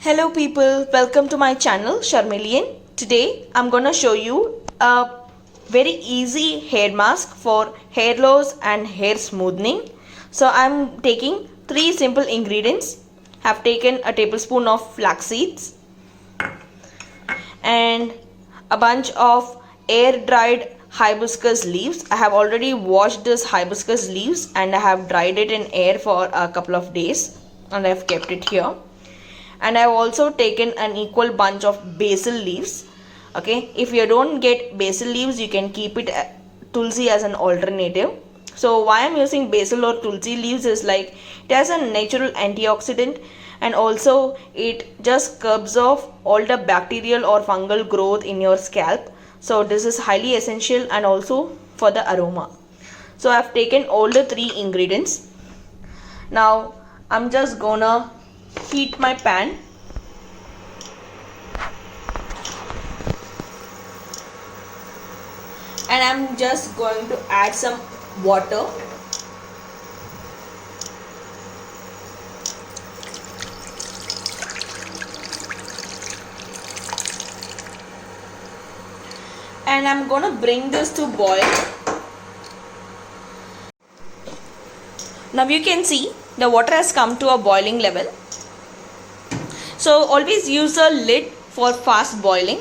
Hello people, welcome to my channel Sharmilian. Today I'm gonna show you a very easy hair mask for hair loss and hair smoothing. So I'm taking three simple ingredients. Have taken a tablespoon of flax seeds and a bunch of air dried hibiscus leaves. I have already washed this hibiscus leaves and I have dried it in air for a couple of days and I have kept it here. And I have also taken an equal bunch of basil leaves. Okay, if you don't get basil leaves, you can keep it tulsi as an alternative. So why I'm using basil or tulsi leaves is like it has a natural antioxidant and also it just curbs off all the bacterial or fungal growth in your scalp. So this is highly essential and also for the aroma. So I've taken all the three ingredients. Now I'm just gonna heat my pan and I'm just going to add some water. And I'm gonna bring this to boil. Now you can see the water has come to a boiling level. So always use a lid for fast boiling.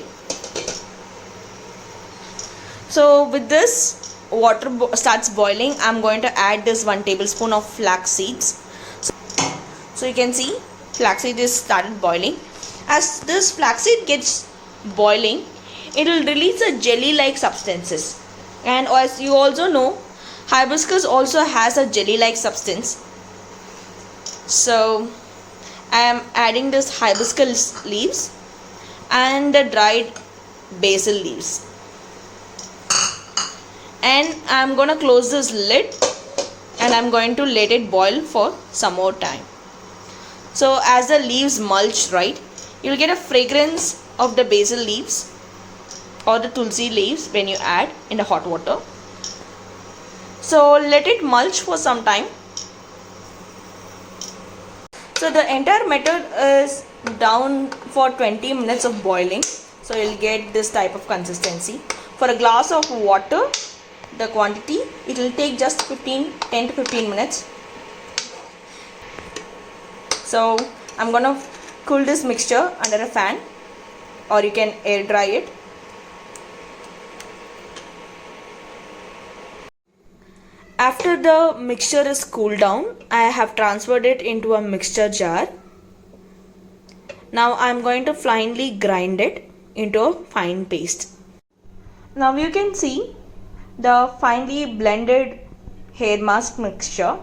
So with this water starts boiling, I'm going to add this 1 tablespoon of flax seeds. So you can see flax seed is started boiling. As this flax seed gets boiling, it will release a jelly like substances. And as you also know, hibiscus also has a jelly like substance. So I am adding this hibiscus leaves and the dried basil leaves. And I am going to close this lid and I am going to let it boil for some more time. So as the leaves mulch, right, you will get a fragrance of the basil leaves or the tulsi leaves when you add in the hot water. So let it mulch for some time. So the entire method is down for 20 minutes of boiling. So you'll get this type of consistency. For a glass of water, the quantity, it will take just 10 to 15 minutes. So I'm gonna cool this mixture under a fan or you can air dry it. After the mixture is cooled down, I have transferred it into a mixture jar. Now I am going to finely grind it into a fine paste. Now you can see the finely blended hair mask mixture.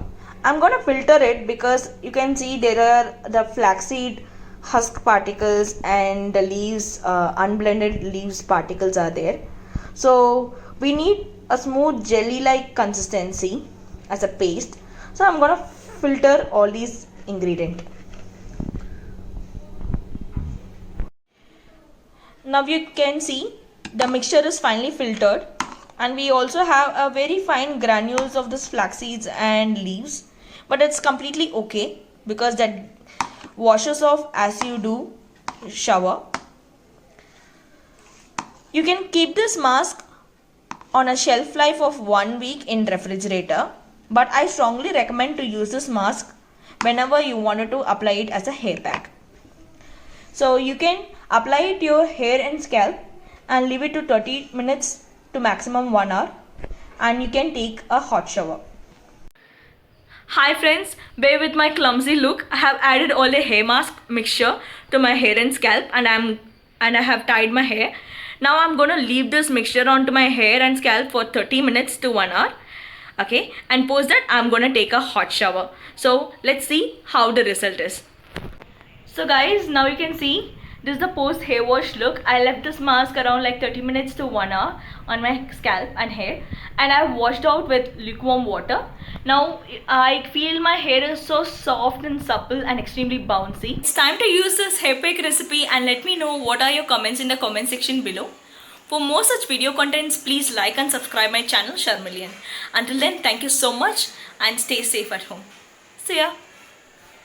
I'm going to filter it because you can see there are the flaxseed husk particles and the leaves, unblended leaves particles are there. So we need a smooth jelly like consistency as a paste. So I'm going to filter all these ingredients. Now you can see the mixture is finely filtered and we also have a very fine granules of this flax seeds and leaves, but it's completely okay because that washes off as you do shower. You can keep this mask on a shelf life of 1 week in refrigerator, but I strongly recommend to use this mask whenever you wanted to apply it as a hair pack. So you can apply it to your hair and scalp and leave it to 30 minutes to maximum 1 hour and you can take a hot shower. Hi friends, bear with my clumsy look. I have added all the hair mask mixture to my hair and scalp and I have tied my hair. Now I'm going to leave this mixture onto my hair and scalp for 30 minutes to 1 hour. Okay, and post that I'm going to take a hot shower. So let's see how the result is. So guys, now you can see this is the post hair wash look. I left this mask around like 30 minutes to 1 hour on my scalp and hair and I've washed out with lukewarm water. Now I feel my hair is so soft and supple and extremely bouncy. It's time to use this hair pack recipe and let me know what are your comments in the comment section below. For more such video contents, please like and subscribe my channel Sharmilian. Until then, thank you so much and stay safe at home. See ya.